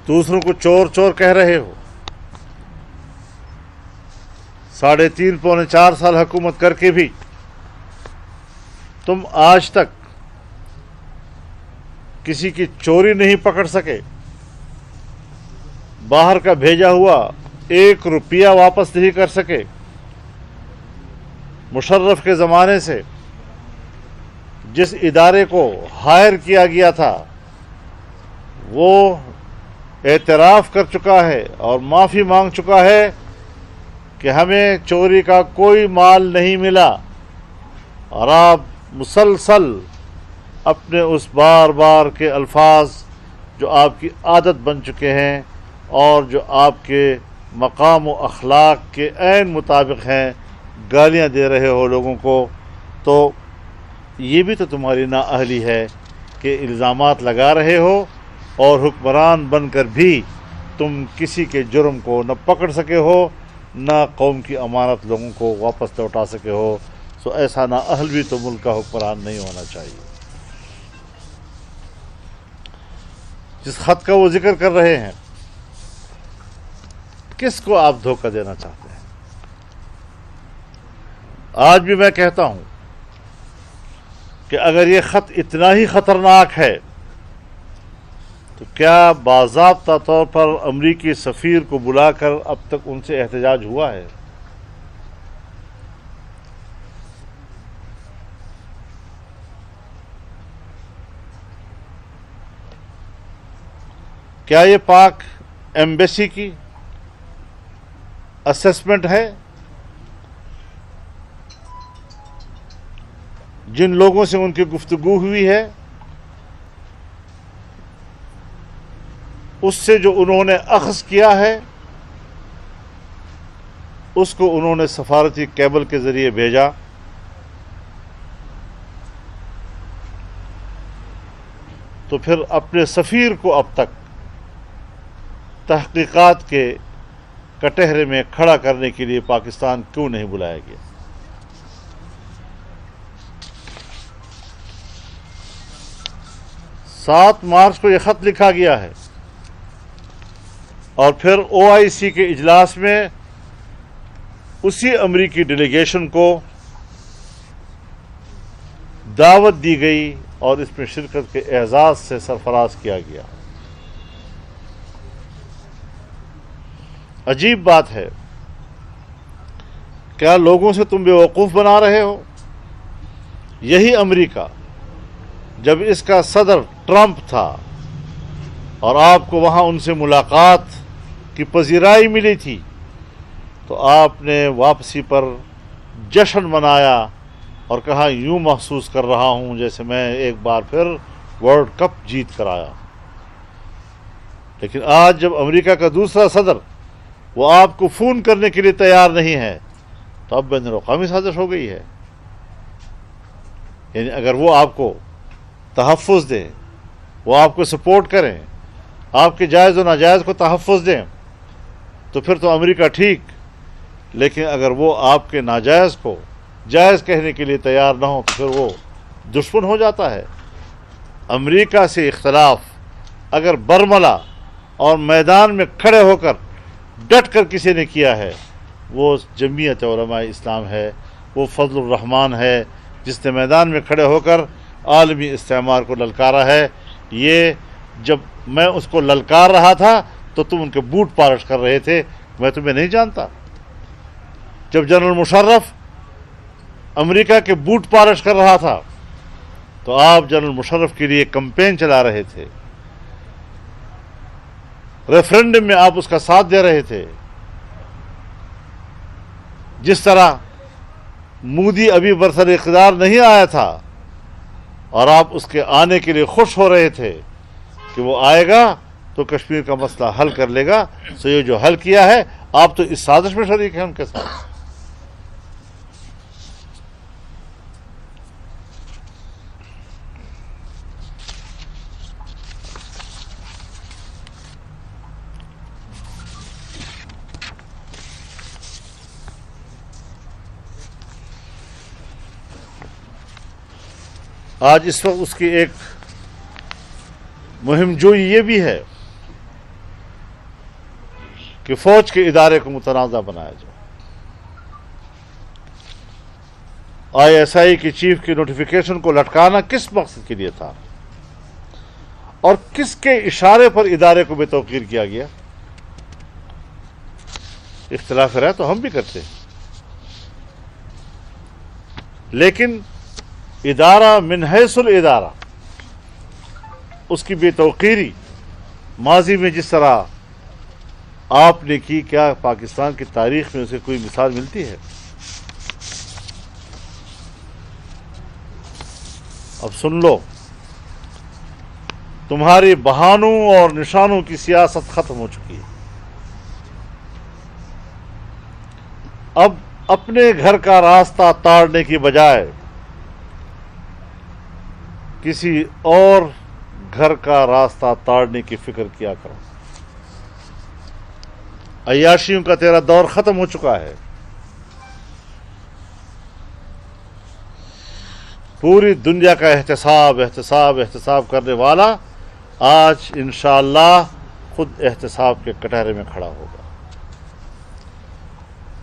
دوسروں کو چور چور کہہ رہے ہو. 3.5 پونے 4 سال حکومت کر کے بھی تم آج تک کسی کی چوری نہیں پکڑ سکے. باہر کا بھیجا ہوا 1 روپیہ واپس نہیں کر سکے. مشرف کے زمانے سے جس ادارے کو ہائر کیا گیا تھا وہ اعتراف کر چکا ہے اور معافی مانگ چکا ہے کہ ہمیں چوری کا کوئی مال نہیں ملا. اور آپ مسلسل اپنے اس بار بار کے الفاظ جو آپ کی عادت بن چکے ہیں اور جو آپ کے مقام و اخلاق کے عین مطابق ہیں گالیاں دے رہے ہو لوگوں کو. تو یہ بھی تو تمہاری نااہلی ہے کہ الزامات لگا رہے ہو اور حکمران بن کر بھی تم کسی کے جرم کو نہ پکڑ سکے ہو نہ قوم کی امانت لوگوں کو واپس لوٹا سکے ہو. سو ایسا نااہل بھی تو ملک کا حکمران نہیں ہونا چاہیے. جس خط کا وہ ذکر کر رہے ہیں کس کو آپ دھوکہ دینا چاہتے ہیں؟ آج بھی میں کہتا ہوں کہ اگر یہ خط اتنا ہی خطرناک ہے تو کیا باضابطہ طور پر امریکی سفیر کو بلا کر اب تک ان سے احتجاج ہوا ہے؟ کیا یہ پاک ایمبیسی کی اسسمنٹ ہے؟ جن لوگوں سے ان کی گفتگو ہوئی ہے اس سے جو انہوں نے اخذ کیا ہے اس کو انہوں نے سفارتی کیبل کے ذریعے بھیجا. تو پھر اپنے سفیر کو اب تک تحقیقات کے کٹہرے میں کھڑا کرنے کے لیے پاکستان کیوں نہیں بلایا گیا؟ 7 مارچ کو یہ خط لکھا گیا ہے اور پھر OIC کے اجلاس میں اسی امریکی ڈیلیگیشن کو دعوت دی گئی اور اس میں شرکت کے اعزاز سے سرفراز کیا گیا. عجیب بات ہے، کیا لوگوں سے تم بیوقوف بنا رہے ہو؟ یہی امریکہ جب اس کا صدر ٹرمپ تھا اور آپ کو وہاں ان سے ملاقات کی پذیرائی ملی تھی تو آپ نے واپسی پر جشن منایا اور کہا یوں محسوس کر رہا ہوں جیسے میں ایک بار پھر ورلڈ کپ جیت کر آیا. لیکن آج جب امریکہ کا دوسرا صدر وہ آپ کو فون کرنے کے لیے تیار نہیں ہے تو اب بین الاقوامی سازش ہو گئی ہے. یعنی اگر وہ آپ کو تحفظ دیں، وہ آپ کو سپورٹ کریں، آپ کے جائز و ناجائز کو تحفظ دیں تو پھر تو امریکہ ٹھیک. لیکن اگر وہ آپ کے ناجائز کو جائز کہنے کے لیے تیار نہ ہو تو پھر وہ دشمن ہو جاتا ہے. امریکہ سے اختلاف اگر برملا اور میدان میں کھڑے ہو کر ڈٹ کر کسی نے کیا ہے وہ جمعیت علماء اسلام ہے، وہ فضل الرحمان ہے جس نے میدان میں کھڑے ہو کر عالمی استعمار کو للکارا ہے. یہ جب میں اس کو للکار رہا تھا تو تم ان کے بوٹ پالش کر رہے تھے، میں تمہیں نہیں جانتا. جب جنرل مشرف امریکہ کے بوٹ پالش کر رہا تھا تو آپ جنرل مشرف کے لیے کمپین چلا رہے تھے، ریفرنڈم میں آپ اس کا ساتھ دے رہے تھے. جس طرح مودی ابھی برسر اقتدار نہیں آیا تھا اور آپ اس کے آنے کے لیے خوش ہو رہے تھے کہ وہ آئے گا تو کشمیر کا مسئلہ حل کر لے گا، سو یہ جو حل کیا ہے آپ تو اس سازش میں شریک ہیں ان کے ساتھ. آج اس وقت اس کی ایک مہم جوئی یہ بھی ہے کہ فوج کے ادارے کو متنازع بنایا جائے. ISI کے چیف کی نوٹیفیکیشن کو لٹکانا کس مقصد کے لیے تھا اور کس کے اشارے پر ادارے کو بے توقیر کیا گیا؟ اختلاف رائے تو ہم بھی کرتے ہیں، لیکن ادارہ من حیث الادارہ اس کی بے توقیری ماضی میں جس طرح آپ نے کی، کیا پاکستان کی تاریخ میں اسے کوئی مثال ملتی ہے؟ اب سن لو، تمہاری بہانوں اور نشانوں کی سیاست ختم ہو چکی ہے. اب اپنے گھر کا راستہ تاڑنے کی بجائے کسی اور گھر کا راستہ تاڑنے کی فکر کیا کرو. عیاشیوں کا تیرا دور ختم ہو چکا ہے. پوری دنیا کا احتساب کرنے والا آج انشاءاللہ خود احتساب کے کٹہرے میں کھڑا ہوگا.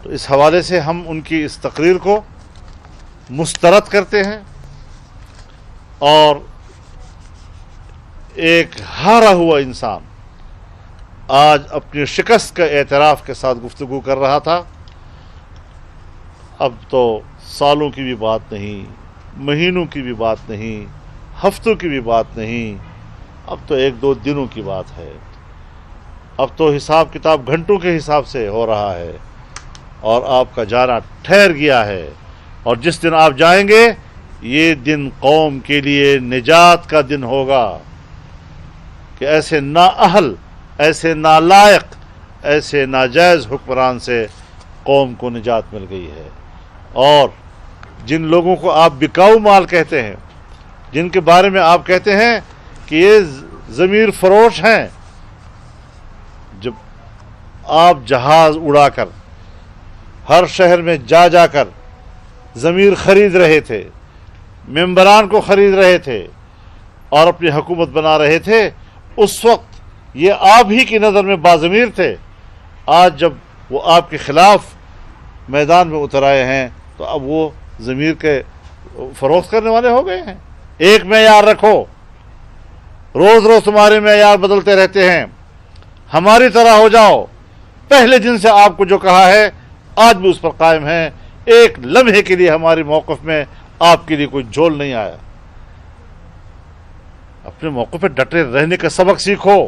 تو اس حوالے سے ہم ان کی اس تقریر کو مسترد کرتے ہیں اور ایک ہارا ہوا انسان آج اپنی شکست کا اعتراف کے ساتھ گفتگو کر رہا تھا. اب تو سالوں کی بھی بات نہیں، مہینوں کی بھی بات نہیں، ہفتوں کی بھی بات نہیں، اب تو 1-2 دنوں کی بات ہے. اب تو حساب کتاب گھنٹوں کے حساب سے ہو رہا ہے اور آپ کا جانا ٹھہر گیا ہے. اور جس دن آپ جائیں گے یہ دن قوم کے لیے نجات کا دن ہوگا کہ ایسے نااہل، ایسے نالائق، ایسے ناجائز حکمران سے قوم کو نجات مل گئی ہے. اور جن لوگوں کو آپ بکاؤ مال کہتے ہیں، جن کے بارے میں آپ کہتے ہیں کہ یہ ضمیر فروش ہیں، جب آپ جہاز اڑا کر ہر شہر میں جا کر ضمیر خرید رہے تھے، ممبران کو خرید رہے تھے اور اپنی حکومت بنا رہے تھے، اس وقت یہ آپ ہی کی نظر میں باضمیر تھے. آج جب وہ آپ کے خلاف میدان میں اتر آئے ہیں تو اب وہ ضمیر کے فروخت کرنے والے ہو گئے ہیں. ایک معیار رکھو، روز روز تمہارے معیار بدلتے رہتے ہیں. ہماری طرح ہو جاؤ. پہلے دن سے آپ کو جو کہا ہے آج بھی اس پر قائم ہیں. ایک لمحے کے لیے ہمارے موقف میں آپ کے لیے کوئی جھول نہیں آیا. اپنے موقف پہ ڈٹے رہنے کا سبق سیکھو.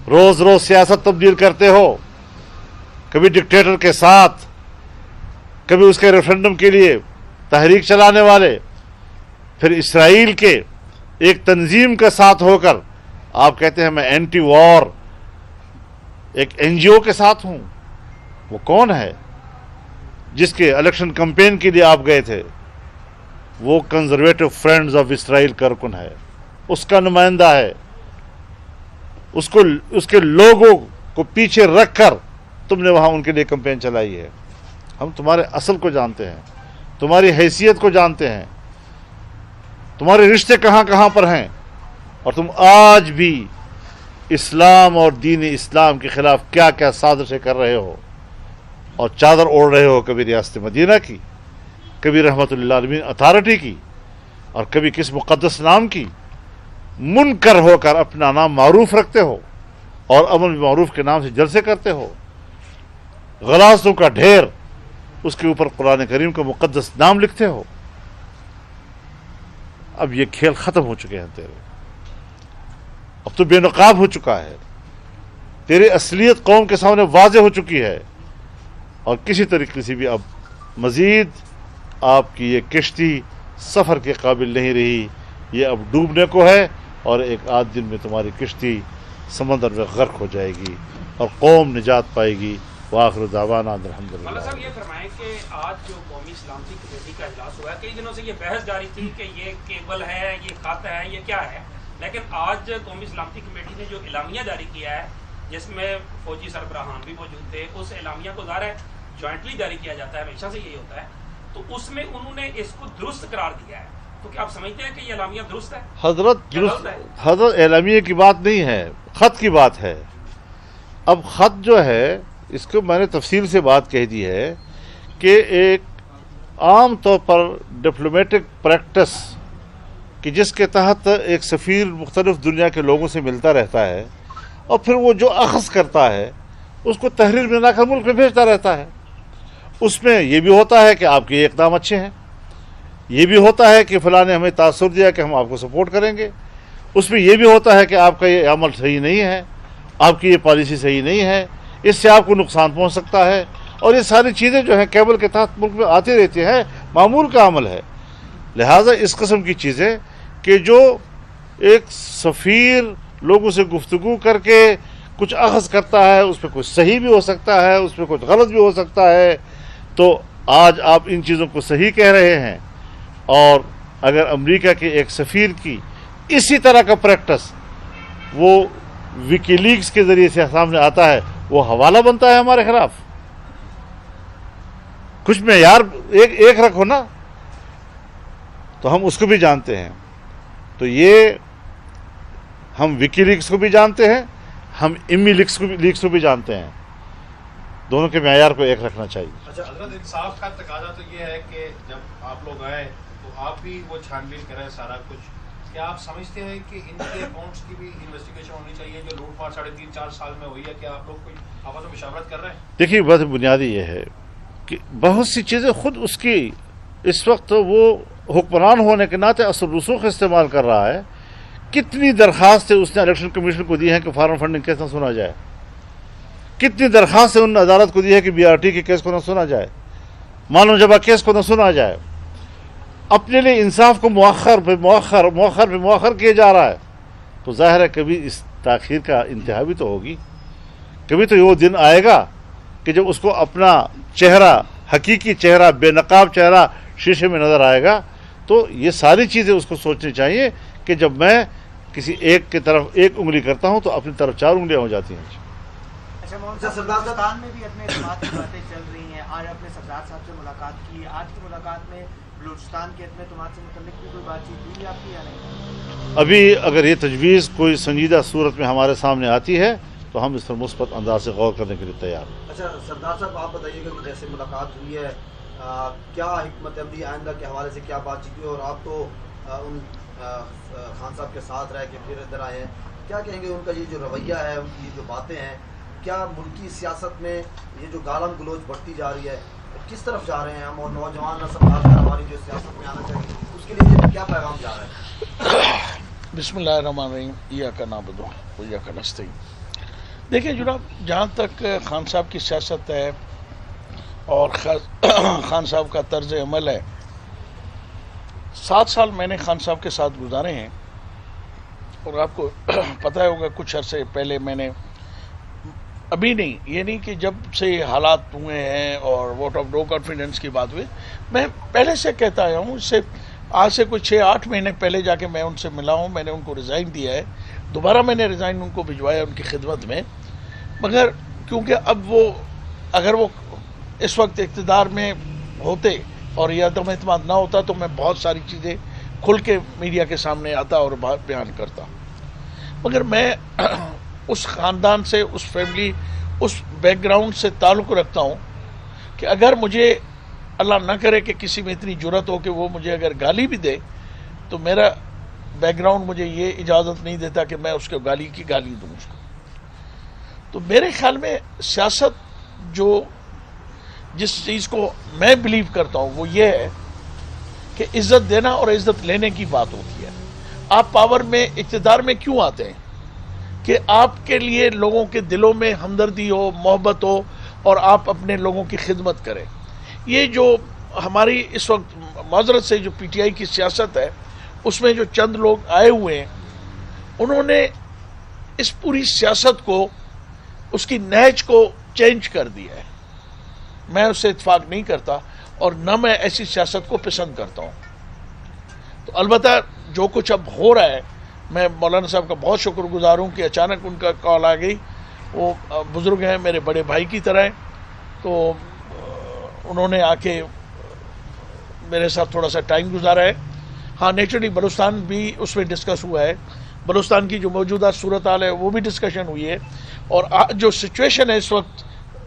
روز روز سیاست تبدیل کرتے ہو، کبھی ڈکٹیٹر کے ساتھ، کبھی اس کے ریفرنڈم کے لیے تحریک چلانے والے، پھر اسرائیل کے ایک تنظیم کے ساتھ ہو کر آپ کہتے ہیں میں اینٹی وار ایک NGO کے ساتھ ہوں. وہ کون ہے جس کے الیکشن کمپین کے لیے آپ گئے تھے؟ وہ کنزرویٹو فرینڈز آف اسرائیل کارکن ہے، اس کا نمائندہ ہے. اس کے لوگوں کو پیچھے رکھ کر تم نے وہاں ان کے لیے کمپین چلائی ہے. ہم تمہارے اصل کو جانتے ہیں، تمہاری حیثیت کو جانتے ہیں، تمہارے رشتے کہاں کہاں پر ہیں، اور تم آج بھی اسلام اور دین اسلام کے خلاف کیا کیا سازشیں کر رہے ہو اور چادر اوڑھ رہے ہو. کبھی ریاست مدینہ کی، کبھی رحمت اللہ عالمین اتھارٹی کی، اور کبھی کس مقدس نام کی. منکر ہو کر اپنا نام معروف رکھتے ہو اور امر بالمعروف کے نام سے جلسے کرتے ہو. غلاظتوں کا ڈھیر، اس کے اوپر قرآن کریم کا مقدس نام لکھتے ہو. اب یہ کھیل ختم ہو چکے ہیں تیرے. اب تو بے نقاب ہو چکا ہے. تیری اصلیت قوم کے سامنے واضح ہو چکی ہے اور کسی طریقے سے بھی اب مزید آپ کی یہ کشتی سفر کے قابل نہیں رہی. یہ اب ڈوبنے کو ہے اور ایک آدھ دن میں تمہاری کشتی سمندر میں غرق ہو جائے گی اور قوم نجات پائے گی. وآخر دعوانا الحمدللہ. مولانا صاحب یہ فرمائیں کہ آج جو قومی اسلامتی کمیٹی کا اجلاس ہوا ہے، کئی دنوں سے یہ بحث جاری تھی کہ یہ کیبل ہے، یہ خط ہے، یہ کیا ہے، لیکن آج قومی اسلامتی کمیٹی نے جو اعلامیہ جاری کیا ہے جس میں فوجی سربراہان بھی موجود تھے، اس اعلامیہ کو ظاہر ہے جوائنٹلی جاری کیا جاتا ہے، ہمیشہ سے یہی ہوتا ہے، تو اس میں انہوں نے اس کو درست قرار دیا ہے. تو کیا آپ سمجھتے ہیں کہ یہ اعلامیہ درست ہے؟ حضرت اعلامیہ کی بات نہیں ہے، خط کی بات ہے. اب خط جو ہے اس کو میں نے تفصیل سے بات کہہ دی ہے کہ ایک عام طور پر ڈپلومیٹک پریکٹس کہ جس کے تحت ایک سفیر مختلف دنیا کے لوگوں سے ملتا رہتا ہے اور پھر وہ جو اخذ کرتا ہے اس کو تحریر میں لا کر ملک میں بھیجتا رہتا ہے. اس میں یہ بھی ہوتا ہے کہ آپ کے یہ اقدام اچھے ہیں, یہ بھی ہوتا ہے کہ فلاں نے ہمیں تاثر دیا کہ ہم آپ کو سپورٹ کریں گے, اس میں یہ بھی ہوتا ہے کہ آپ کا یہ عمل صحیح نہیں ہے, آپ کی یہ پالیسی صحیح نہیں ہے, اس سے آپ کو نقصان پہنچ سکتا ہے. اور یہ ساری چیزیں جو ہیں کیبل کے تحت ملک میں آتی رہتی ہیں, معمول کا عمل ہے. لہٰذا اس قسم کی چیزیں کہ جو ایک سفیر لوگوں سے گفتگو کر کے کچھ اخذ کرتا ہے, اس پہ کچھ صحیح بھی ہو سکتا ہے, اس پہ کچھ غلط بھی ہو سکتا ہے, تو آج آپ ان چیزوں کو صحیح کہہ رہے ہیں. اور اگر امریکہ کے ایک سفیر کی اسی طرح کا پریکٹس وہ وکی لیکس کے ذریعے سے سامنے آتا ہے, وہ حوالہ بنتا ہے ہمارے خلاف. کچھ معیار ایک رکھو نا, تو ہم اس کو بھی جانتے ہیں. تو یہ ہم وکی لیکس کو بھی جانتے ہیں, ہم ایمی لیکس کو بھی جانتے ہیں. دونوں کے معیار کو ایک رکھنا چاہیے. اچھا حضرت, انصاف کا تقاضا تو یہ ہے کہ جب آپ لوگ آئے تو آپ بھی وہ چھان بین کریں سارا کچھ. کیا آپ سمجھتے ہیں کہ ان کے اکاؤنٹس کی بھی انویسٹیگیشن ہونی چاہیے جو لوٹ مار 3.5-4 سال میں ہوئی ہے؟ کیا آپ لوگ کوئی آپس میں مشاورت کر رہے ہیں؟ دیکھیے, بات بنیادی یہ ہے کہ بہت سی چیزیں خود اس کی اس وقت وہ حکمران ہونے کے ناطے اثر رسوخ استعمال کر رہا ہے. کتنی درخواستیں اس نے الیکشن کمیشن کو دی ہیں کہ فارم فنڈنگ کیس نہ سنا جائے, کتنی درخواستیں ان نے عدالت کو دی ہے کہ بی آر ٹی کے کیس کو نہ سنا جائے, معلوم جبہ کیس کو نہ سنا جائے. اپنے لیے انصاف کو مؤخر پہ مؤخر کیا جا رہا ہے. تو ظاہر ہے کبھی اس تاخیر کا انتہا بھی تو ہوگی. کبھی تو وہ دن آئے گا کہ جب اس کو اپنا چہرہ, حقیقی چہرہ, بے نقاب چہرہ شیشے میں نظر آئے گا. تو یہ ساری چیزیں اس کو سوچنی چاہیے کہ جب میں کسی ایک کی طرف ایک انگلی کرتا ہوں تو اپنی طرف 4 انگلیاں ہو جاتی ہیں. اچھا, بلوچستان میں بھی اپنے اعتماد کی باتیں چل رہی ہیں. آج اپنے سردار صاحب سے ملاقات کی. آج کی ملاقات میں بلوچستان کے اعتماد سے متعلق بھی کوئی بات چیت ہوئی آپ کی یا نہیں؟ ابھی اگر یہ تجویز کوئی سنجیدہ صورت میں ہمارے سامنے آتی ہے تو ہم اس پر مثبت انداز سے غور کرنے کے لیے تیار ہیں. اچھا سردار صاحب, آپ بتائیے کہ جیسے ملاقات ہوئی ہے, کیا حکمت عملی آئندہ کے حوالے سے کیا بات چیت ہوئی, اور آپ تو ان خان صاحب کے ساتھ رہ کے پھر ادھر آئے ہیں, کیا کہیں گے ان کا یہ جو رویہ ہے, ان کی جو باتیں ہیں, کیا ملکی سیاست میں یہ جو گالم گلوچ بڑھتی جا رہی ہے کس طرف جا رہے ہیں ہم, اور نوجوان نسل خاص کر ہماری جو سیاست میں آنا چاہیے اس کے لیے کیا پیغام جا رہا ہے؟ بسم اللہ الرحمن الرحیم. ایاک نعبد و ایاک نستعین. دیکھیں جناب, جہاں تک خان صاحب کی سیاست ہے اور خان صاحب کا طرز عمل ہے, 7 سال میں نے خان صاحب کے ساتھ گزارے ہیں. اور آپ کو پتہ ہوگا کچھ عرصے پہلے میں نے, ابھی نہیں, یہ نہیں کہ جب سے حالات ہوئے ہیں اور ووٹ آف نو کانفیڈنس کی بات ہوئی, میں پہلے سے کہتا آیا ہوں. اس سے آج سے کوئی 6-8 مہینے پہلے جا کے میں ان سے ملا ہوں. میں نے ان کو ریزائن دیا ہے, دوبارہ میں نے ریزائن ان کو بھجوایا ان کی خدمت میں. مگر کیونکہ اب وہ اگر وہ اس وقت اقتدار میں ہوتے اور یہ عدم اعتماد نہ ہوتا تو میں بہت ساری چیزیں کھل کے میڈیا کے سامنے آتا اور بیان کرتا. مگر میں اس خاندان سے, اس فیملی, اس بیک گراؤنڈ سے تعلق رکھتا ہوں کہ اگر مجھے اللہ نہ کرے کہ کسی میں اتنی جرت ہو کہ وہ مجھے اگر گالی بھی دے تو میرا بیک گراؤنڈ مجھے یہ اجازت نہیں دیتا کہ میں اس کو گالی دوں اس کو. تو میرے خیال میں سیاست جو جس چیز کو میں بلیو کرتا ہوں وہ یہ ہے کہ عزت دینا اور عزت لینے کی بات ہوتی ہے. آپ پاور میں, اقتدار میں کیوں آتے ہیں؟ کہ آپ کے لیے لوگوں کے دلوں میں ہمدردی ہو, محبت ہو, اور آپ اپنے لوگوں کی خدمت کریں. یہ جو ہماری اس وقت معذرت سے جو پی ٹی آئی کی سیاست ہے, اس میں جو چند لوگ آئے ہوئے ہیں, انہوں نے اس پوری سیاست کو, اس کی نہج کو چینج کر دیا ہے. میں اس سے اتفاق نہیں کرتا اور نہ میں ایسی سیاست کو پسند کرتا ہوں. تو البتہ جو کچھ اب ہو رہا ہے, میں مولانا صاحب کا بہت شکر گزار ہوں کہ اچانک ان کا کال آ گئی. وہ بزرگ ہیں, میرے بڑے بھائی کی طرح ہیں, تو انہوں نے آ کے میرے ساتھ تھوڑا سا ٹائم گزارا ہے. ہاں نیچرلی بلوچستان بھی اس میں ڈسکس ہوا ہے, بلوچستان کی جو موجودہ صورتحال ہے وہ بھی ڈسکشن ہوئی ہے. اور جو سچویشن ہے اس وقت